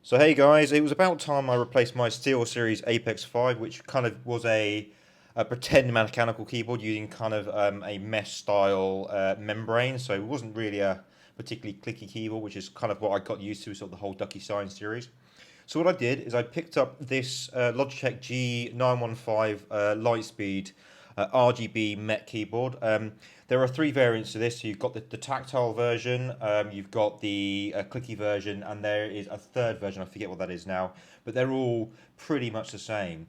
So hey guys, it was about time I replaced my SteelSeries Apex 5, which kind of was a pretend mechanical keyboard using kind of a mesh style membrane, so it wasn't really a particularly clicky keyboard, which is kind of what I got used to with sort of the whole Ducky Sign series. So what I did is I picked up this Logitech G915 Lightspeed RGB Mech keyboard. There are three variants to this. So you've got the tactile version, you've got the clicky version, and there is a third version. I forget what that is now, but they're all pretty much the same.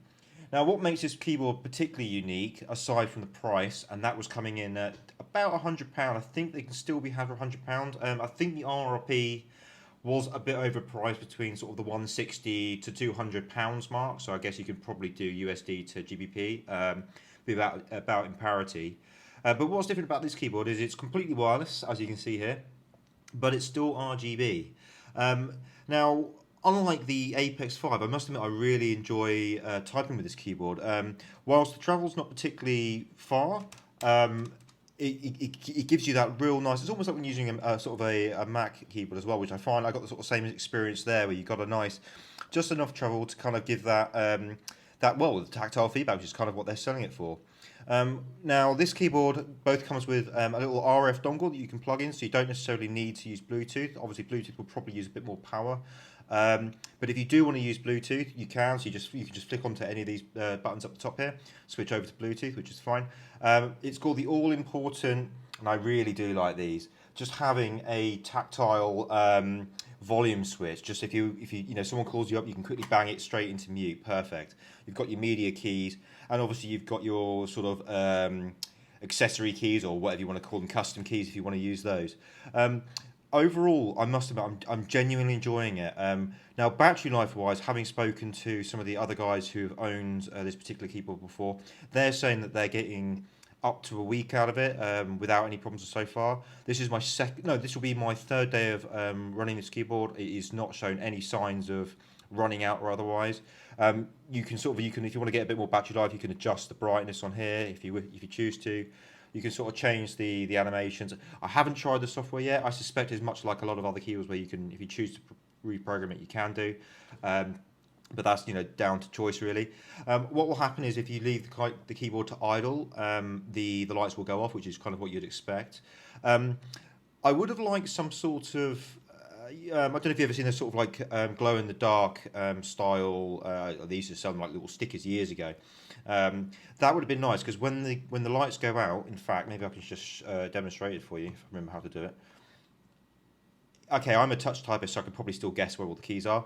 Now, what makes this keyboard particularly unique, aside from the price, and that was coming in at about £100. I think they can still be had for £100. I think the RRP was a bit overpriced between sort of the 160 to £200 mark. So I guess you could probably do USD to GBP, be about in parity. But what's different about this keyboard is it's completely wireless, as you can see here, but it's still RGB. Now, unlike the Apex 5, I must admit I really enjoy typing with this keyboard. Whilst the travel's not particularly far, it gives you that real nice. It's almost like when using a sort of a Mac keyboard as well, which I find I got the sort of same experience there, where you got a nice, just enough travel to kind of give that the tactile feedback, which is kind of what they're selling it for. Now, this keyboard both comes with a little RF dongle that you can plug in, so you don't necessarily need to use Bluetooth. Obviously, Bluetooth will probably use a bit more power, but if you do want to use Bluetooth, you can. So you can just flick onto any of these buttons up the top here, switch over to Bluetooth, which is fine. It's called the all-important, and I really do like these. Just having a tactile volume switch. Just if you someone calls you up, you can quickly bang it straight into mute. Perfect. You've got your media keys, and obviously you've got your sort of accessory keys, or whatever you want to call them, custom keys if you want to use those. Overall, I must admit, I'm genuinely enjoying it. Now, battery life wise, having spoken to some of the other guys who've owned this particular keyboard before, they're saying that they're getting up to a week out of it without any problems so far. This is my second, no, this will be my third day of running this keyboard. It is not shown any signs of running out or otherwise. You can if you want to get a bit more battery life, you can adjust the brightness on here if you choose to. You can sort of change the animations. I haven't tried the software yet. I suspect it's much like a lot of other keyboards where you can, if you choose to reprogram it, you can do. But that's down to choice really. What will happen is if you leave the keyboard to idle, the lights will go off, which is kind of what you'd expect. I would have liked some sort of I don't know if you've ever seen a sort of like glow in the dark style. They used to sell them like little stickers years ago. That would have been nice because when the lights go out, in fact, maybe I can just demonstrate it for you if I remember how to do it. Okay, I'm a touch typist, so I could probably still guess where all the keys are,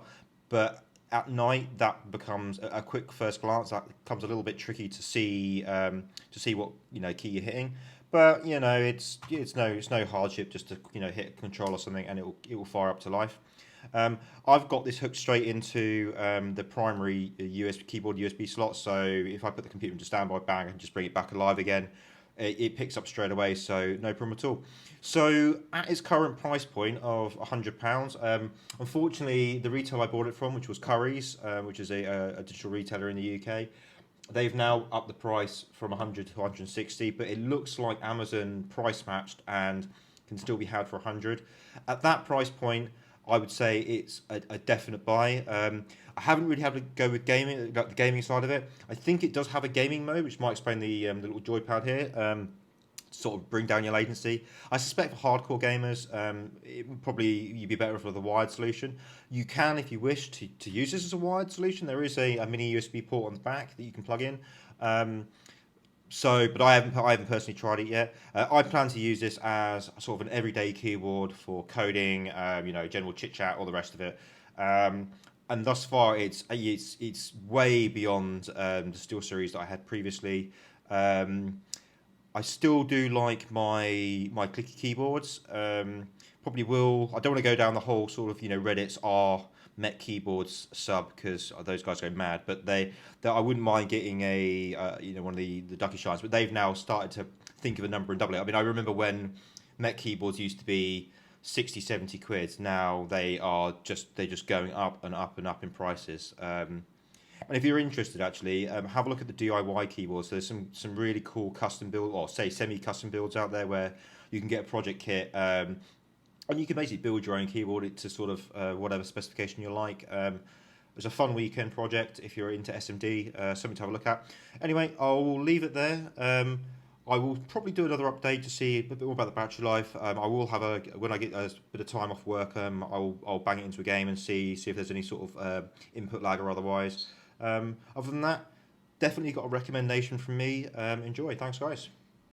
but at night that becomes a quick first glance. That becomes a little bit tricky to see what key you're hitting. But it's no hardship just to hit control or something, and it will fire up to life. I've got this hooked straight into the primary keyboard USB slot, so if I put the computer into standby, bang, I can just bring it back alive again. It picks up straight away, so no problem at all. So at its current price point of £100, unfortunately, the retail I bought it from, which was Currys, which is a digital retailer in the UK, they've now upped the price from 100 to 160, but it looks like Amazon price matched and can still be had for 100. At that price point, I would say it's a definite buy. I haven't really had to go with gaming, like the gaming side of it. I think it does have a gaming mode, which might explain the little joypad here. To sort of bring down your latency. I suspect for hardcore gamers, you'd be better for the wired solution. You can, if you wish, to use this as a wired solution. There is a mini USB port on the back that you can plug in. But I haven't personally tried it yet. I plan to use this as sort of an everyday keyboard for coding, general chit chat, all the rest of it. And thus far, it's way beyond the SteelSeries that I had previously. I still do like my clicky keyboards. Probably will. I don't want to go down the whole sort of Reddit's Mech keyboards sub because those guys go mad. But I wouldn't mind getting a one of the Ducky Shines. But they've now started to think of a number and double it. I mean, I remember when Mech keyboards used to be 60, 70 quid. Now they're just going up and up and up in prices. And if you're interested, actually, have a look at the DIY keyboards. There's some really cool custom build, or say semi-custom builds out there where you can get a project kit. And you can basically build your own keyboard to sort of whatever specification you like. It's a fun weekend project if you're into SMD, something to have a look at. Anyway, I'll leave it there. I will probably do another update to see a bit more about the battery life. I will have when I get a bit of time off work, I'll bang it into a game and see if there's any sort of input lag or otherwise. Other than that, definitely got a recommendation from me. Enjoy. Thanks, guys.